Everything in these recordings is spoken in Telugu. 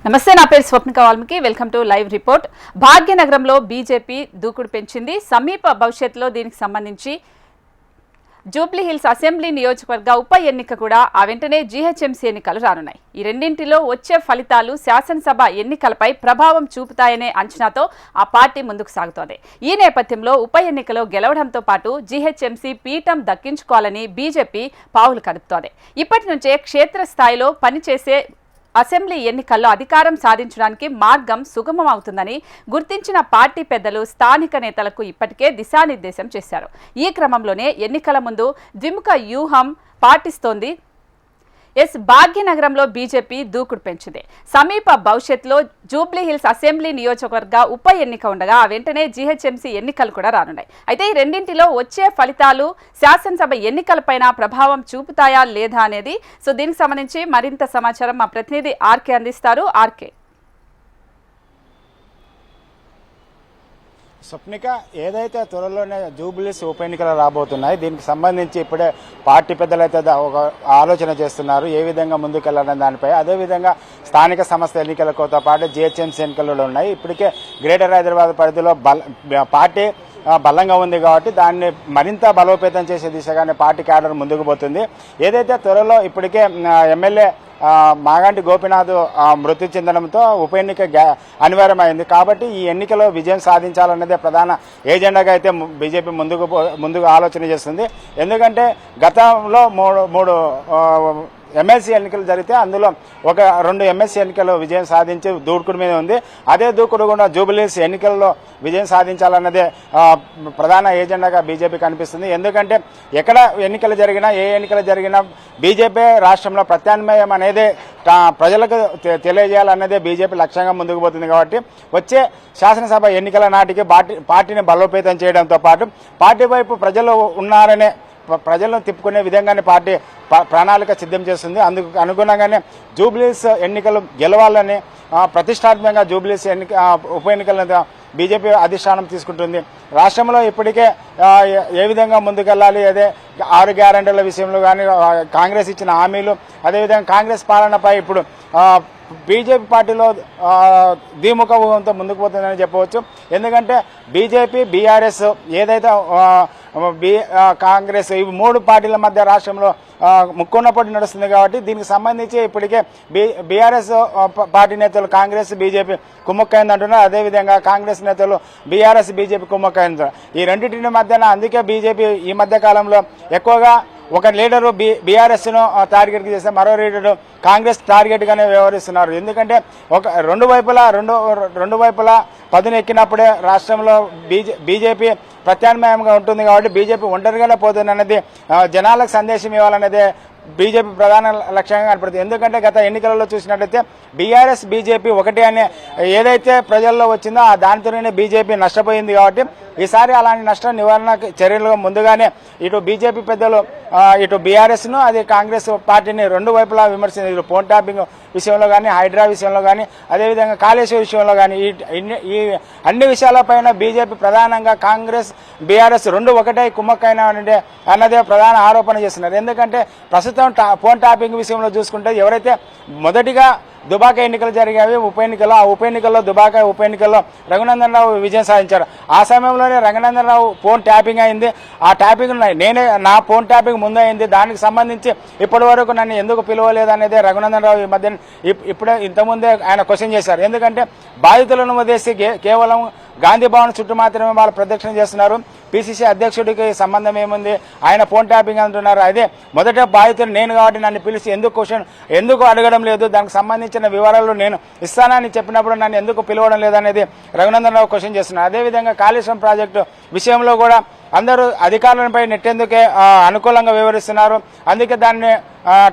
నమస్తే, నా పేరు Swapnika Valmiki. Welcome to live report. భాగ్యనగరంలో బీజేపీ దూకుడు పెంచింది. సమీప భవిష్యత్తులో దీనికి సంబంధించి జూబ్లీహిల్స్ అసెంబ్లీ నియోజకవర్గ ఉప ఎన్నిక కూడా ఆ వెంటనే జీహెచ్ఎంసీ ఎన్నికలు రానున్నాయి. ఈ రెండింటిలో వచ్చే ఫలితాలు శాసనసభ ఎన్నికలపై ప్రభావం చూపుతాయనే అంచనాతో ఆ పార్టీ ముందుకు సాగుతోంది. ఈ నేపథ్యంలో ఉప ఎన్నికలో గెలవడంతో పాటు జీహెచ్ఎంసీ పీఠం దక్కించుకోవాలని బీజేపీ పావులు కదుపుతోంది. ఇప్పటి నుంచే క్షేత్రస్థాయిలో పనిచేసే అసెంబ్లీ ఎన్నికల్లో అధికారం సాధించడానికి మార్గం సుగమం అవుతుందని గుర్తించిన పార్టీ పెద్దలు స్థానిక నేతలకు ఇప్పటికే దిశానిర్దేశం చేశారు. ఈ క్రమంలోనే ఎన్నికల ముందు ద్విముఖ వ్యూహం పాటిస్తోంది. భాగ్యనగరంలో బీజేపీ దూకుడు పెంచింది. సమీప భవిష్యత్తులో జూబ్లీహిల్స్ అసెంబ్లీ నియోజకవర్గ ఉప ఎన్నిక ఉండగా ఆ వెంటనే జీహెచ్ఎంసీ ఎన్నికలు కూడా రానున్నాయి. అయితే ఈ రెండింటిలో వచ్చే ఫలితాలు శాసనసభ ఎన్నికలపైన ప్రభావం చూపుతాయా లేదా అనేది దీనికి సంబంధించి మరింత సమాచారం మా ప్రతినిధి ఆర్కే అందిస్తారు. ఆర్కే. స్వప్నిక, ఏదైతే త్వరలోనే జూబ్లీస్ ఉప ఎన్నికలు రాబోతున్నాయి, దీనికి సంబంధించి ఇప్పుడే పార్టీ పెద్దలు అయితే ఒక ఆలోచన చేస్తున్నారు ఏ విధంగా ముందుకెళ్లాలనే దానిపై. అదేవిధంగా స్థానిక సంస్థ ఎన్నికలతో పాటు జిహెచ్ఎంసీ ఎన్నికలు ఉన్నాయి. ఇప్పటికే గ్రేటర్ హైదరాబాద్ పరిధిలో పార్టీ బలంగా ఉంది కాబట్టి దాన్ని మరింత బలోపేతం చేసే దిశగానే పార్టీ క్యాడర్ ముందుకు పోతుంది. ఏదైతే త్వరలో ఇప్పటికే ఎమ్మెల్యే మాగంటి గోపీనాథ్ మృతి చెందడంతో ఉప ఎన్నిక అనివార్యమైంది. కాబట్టి ఈ ఎన్నికలో విజయం సాధించాలన్నదే ప్రధాన ఎజెండాగా అయితే బీజేపీ ముందుకు ఆలోచన చేస్తుంది. ఎందుకంటే గతంలో మూడు ఎమ్మెల్సీ ఎన్నికలు జరిగితే అందులో రెండు ఎమ్మెల్సీ ఎన్నికల్లో విజయం సాధించి దూకుడు మీద ఉంది. అదే దూకుడు కూడా జూబ్లీహిల్స్ ఎన్నికల్లో విజయం సాధించాలన్నదే ప్రధాన ఏజెండాగా బీజేపీ కనిపిస్తుంది. ఎందుకంటే ఎక్కడ ఎన్నికలు జరిగినా ఏ ఎన్నికలు జరిగినా బీజేపీ రాష్ట్రంలో ప్రత్యామ్నాయం అనేది ప్రజలకు తెలియజేయాలన్నదే బీజేపీ లక్ష్యంగా ముందుకు పోతుంది. కాబట్టి వచ్చే శాసనసభ ఎన్నికల నాటికి పార్టీని బలోపేతం చేయడంతో పాటు పార్టీ వైపు ప్రజలు ఉన్నారనే ప్రజలను తిప్పుకునే విధంగానే పార్టీ ప్రణాళిక సిద్ధం చేస్తుంది. అందుకు అనుగుణంగానే జూబ్లీహిల్స్ ఎన్నికలు గెలవాలని ప్రతిష్టాత్మకంగా జూబ్లీహిల్స్ ఉప ఎన్నికలను బీజేపీ అధిష్టానం తీసుకుంటుంది. రాష్ట్రంలో ఇప్పటికే ఏ విధంగా ముందుకెళ్లాలి, అదే 6 గ్యారెంటీల విషయంలో కానీ కాంగ్రెస్ ఇచ్చిన హామీలు, అదేవిధంగా కాంగ్రెస్ పాలనపై ఇప్పుడు బీజేపీ పార్టీలో ద్విముఖ వ్యూహంతో ముందుకు పోతుందని చెప్పవచ్చు. ఎందుకంటే బీజేపీ, బీఆర్ఎస్ ఏదైతే కాంగ్రెస్ ఈ 3 పార్టీల మధ్య రాష్ట్రంలో ముక్కున్న పోటీ నడుస్తుంది. కాబట్టి దీనికి సంబంధించి ఇప్పటికే బీఆర్ఎస్ పార్టీ నేతలు కాంగ్రెస్, బీజేపీ కుమ్మక్కైందంటున్నారు. అదేవిధంగా కాంగ్రెస్ నేతలు బీఆర్ఎస్, బీజేపీ కుమ్మక్కైందంటున్నారు. ఈ రెండింటి మధ్యన అందుకే బీజేపీ ఈ మధ్య కాలంలో ఎక్కువగా ఒక లీడరు బీఆర్ఎస్ ను టార్గెట్ చేస్తే మరో లీడరు కాంగ్రెస్ టార్గెట్ గానే వ్యవహరిస్తున్నారు. ఎందుకంటే రెండు వైపులా పదును ఎక్కినప్పుడే రాష్ట్రంలో బీజేపీ ప్రత్యామ్నాయంగా ఉంటుంది. కాబట్టి బీజేపీ ఒంటరిగానే పోతుంది అన్నది జనాలకు సందేశం ఇవ్వాలనేదే బీజేపీ ప్రధాన లక్ష్యంగా కనపడుతుంది. ఎందుకంటే గత ఎన్నికలలో చూసినట్లయితే బీఆర్ఎస్, బీజేపీ ఒకటి అనే ఏదైతే ప్రజల్లో వచ్చిందో దానితోనే బీజేపీ నష్టపోయింది. కాబట్టి ఈసారి అలాంటి నష్ట నివారణ చర్యలుగా ముందుగానే ఇటు బీజేపీ పెద్దలు ఇటు బీఆర్ఎస్ ను అదే కాంగ్రెస్ పార్టీని రెండు వైపులా విమర్శించారు. ఇటు ఫోన్ ట్యాపింగ్ విషయంలో కానీ, హైడ్రా విషయంలో కానీ, అదేవిధంగా కాళేశ్వరం విషయంలో కానీ ఈ అన్ని విషయాలపైన బీజేపీ ప్రధానంగా కాంగ్రెస్, బీఆర్ఎస్ రెండు ఒకటే కుమ్మక్కైనా అన్నదే ప్రధాన ఆరోపణ చేస్తున్నారు. ఎందుకంటే ప్రస్తుతం ఫోన్ ట్యాపింగ్ విషయంలో చూసుకుంటే ఎవరైతే మొదటిగా దుబాక ఎన్నికలు జరిగాయి ఆ ఉప ఎన్నికల్లో దుబాక ఉప ఎన్నికల్లో రఘునందన్ రావు విజయం సాధించారు. ఆ సమయంలోనే రఘునందన్ రావు ఫోన్ ట్యాపింగ్ అయింది. ఆ ట్యాపింగ్ నా ఫోన్ ట్యాపింగ్ ముందు అయింది. దానికి సంబంధించి ఇప్పటి వరకు నన్ను ఎందుకు పిలవలేదు అనేది రఘునందన్ రావు ఈ మధ్య ఇప్పుడే ఇంతకుముందే ఆయన క్వశ్చన్ చేశారు. ఎందుకంటే బాధితులను వదిలేసి కేవలం గాంధీ భవన్ చుట్టూ మాత్రమే వాళ్ళు ప్రదక్షిణ చేస్తున్నారు. పిసిసి అధ్యక్షుడికి సంబంధం ఏముంది, ఆయన ఫోన్ ట్యాపింగ్ అంటున్నారు. అదే మొదట బాధితులు నేను కాబట్టి నన్ను పిలిచి ఎందుకు అడగడం లేదు, దానికి సంబంధించిన వివరాలు నేను ఇస్తానని చెప్పినప్పుడు నన్ను ఎందుకు పిలవడం లేదనేది రఘునందన్ రావు క్వశ్చన్ చేస్తున్నారు. అదేవిధంగా కాళేశ్వరం ప్రాజెక్టు విషయంలో కూడా అందరూ అధికారులపై నెట్టేందుకే అనుకూలంగా వివరిస్తున్నారు. అందుకే దాన్ని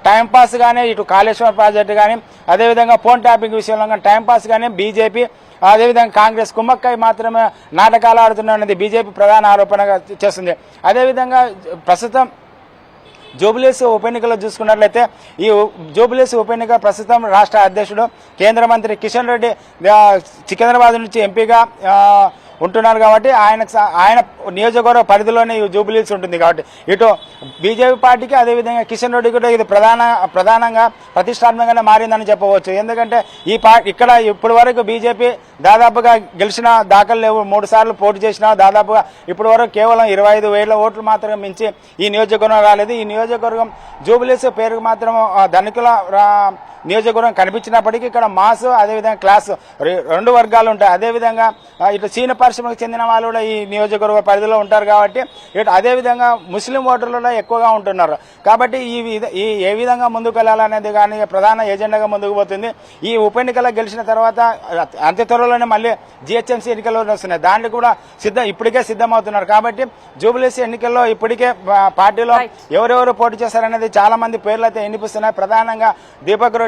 టైంపాస్ గానే ఇటు కాళేశ్వరం ప్రాజెక్టు కానీ, అదేవిధంగా ఫోన్ ట్యాపింగ్ విషయంలో కానీ టైంపాస్ గానే బీజేపీ, అదేవిధంగా కాంగ్రెస్ కుమ్మక్కై మాత్రమే నాటకాలు ఆడుతున్నది బీజేపీ ప్రధాన ఆరోపణగా చేస్తుంది. అదేవిధంగా ప్రస్తుతం జూబ్లీహిల్స్ ఉప ఎన్నికలో చూసుకున్నట్లయితే ఈ జూబ్లీహిల్స్ ఉప ఎన్నిక ప్రస్తుతం రాష్ట్ర అధ్యక్షుడు కేంద్ర మంత్రి కిషన్ రెడ్డి సికింద్రాబాద్ నుంచి ఎంపీగా ఉంటున్నారు కాబట్టి ఆయన నియోజకవర్గ పరిధిలోనే ఈ జూబ్లీహిల్స్ ఉంటుంది కాబట్టి ఇటు బీజేపీ పార్టీకి అదేవిధంగా కిషన్ రెడ్డి కూడా ఇది ప్రధానంగా ప్రతిష్టాత్మకంగా మారిందని చెప్పవచ్చు. ఎందుకంటే ఇక్కడ ఇప్పటి వరకు బీజేపీ దాదాపుగా గెలిచిన దాఖలు లేవు. 3 సార్లు పోటీ చేసినా దాదాపుగా ఇప్పటి వరకు కేవలం 25,000 ఓట్లు మాత్రమే మించి ఈ నియోజకవర్గం రాలేదు. ఈ నియోజకవర్గం జూబ్లీహిల్స్ పేరుకు మాత్రం ధనికుల నియోజకవర్గం కనిపించినప్పటికీ ఇక్కడ మాస్ అదేవిధంగా క్లాస్ 2 వర్గాలు ఉంటాయి. అదేవిధంగా ఇటు చీన పరిశ్రమకు చెందిన వాళ్ళు కూడా ఈ నియోజకవర్గ పరిధిలో ఉంటారు కాబట్టి ఇటు అదేవిధంగా ముస్లిం ఓటర్లు ఎక్కువగా ఉంటున్నారు. కాబట్టి ఈ ఏ విధంగా ముందుకు వెళ్ళాలనేది కానీ ప్రధాన ఎజెండాగా ముందుకు పోతుంది. ఈ ఉప ఎన్నికల్లో గెలిచిన తర్వాత అంత్య త్వరలోనే మళ్ళీ జిహెచ్ఎంసీ ఎన్నికలు వస్తున్నాయి. దానికి కూడా ఇప్పటికే సిద్ధమవుతున్నారు. కాబట్టి జూబ్లీహిల్స్ ఎన్నికల్లో ఇప్పటికే పార్టీలో ఎవరెవరు పోటీ చేస్తారనేది చాలా మంది పేర్లు అయితే వినిపిస్తున్నాయి. ప్రధానంగా దీపక్ రెడ్డి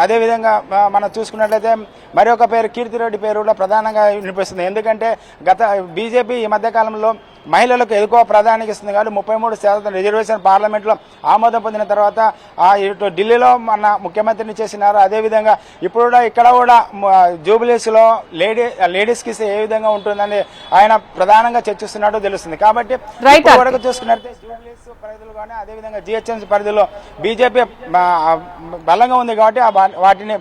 అదేవిధంగా మనం చూసుకున్నట్లయితే మరి ఒక పేరు కీర్తిరెడ్డి పేరు కూడా ప్రధానంగా వినిపిస్తుంది. ఎందుకంటే బీజేపీ ఈ మధ్య కాలంలో మహిళలకు ఎక్కువ ప్రాధాన్యత ఇస్తుంది కాబట్టి 33% రిజర్వేషన్ పార్లమెంట్లో ఆమోదం పొందిన తర్వాత ఇటు ఢిల్లీలో మన ముఖ్యమంత్రిని చేసినారు. అదేవిధంగా ఇప్పుడు కూడా ఇక్కడ కూడా జూబ్లీహిల్స్లో లేడీస్కి ఏ విధంగా ఉంటుందని ఆయన ప్రధానంగా చర్చిస్తున్నట్టు తెలుస్తుంది. కాబట్టి వరకు చూసుకున్నట్లయితే జూబ్లీహిల్స్ పరిధిలో కానీ అదేవిధంగా జిహెచ్ఎంసీ పరిధిలో బీజేపీ బలంగా ఉంది కాబట్టి వాటిని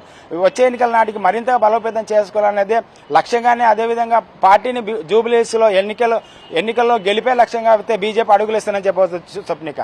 వచ్చే ఎన్నికల నాటికి మరింత బలోపేతం చేసుకోవాలనేది లక్ష్యంగానే అదేవిధంగా పార్టీని జూబ్లీహిల్స్ లో ఎన్నికల్లో గెలిపే లక్ష్యంగా అయితే బీజేపీ అడుగులేస్తుందని చెప్పవచ్చు. స్వప్నిక.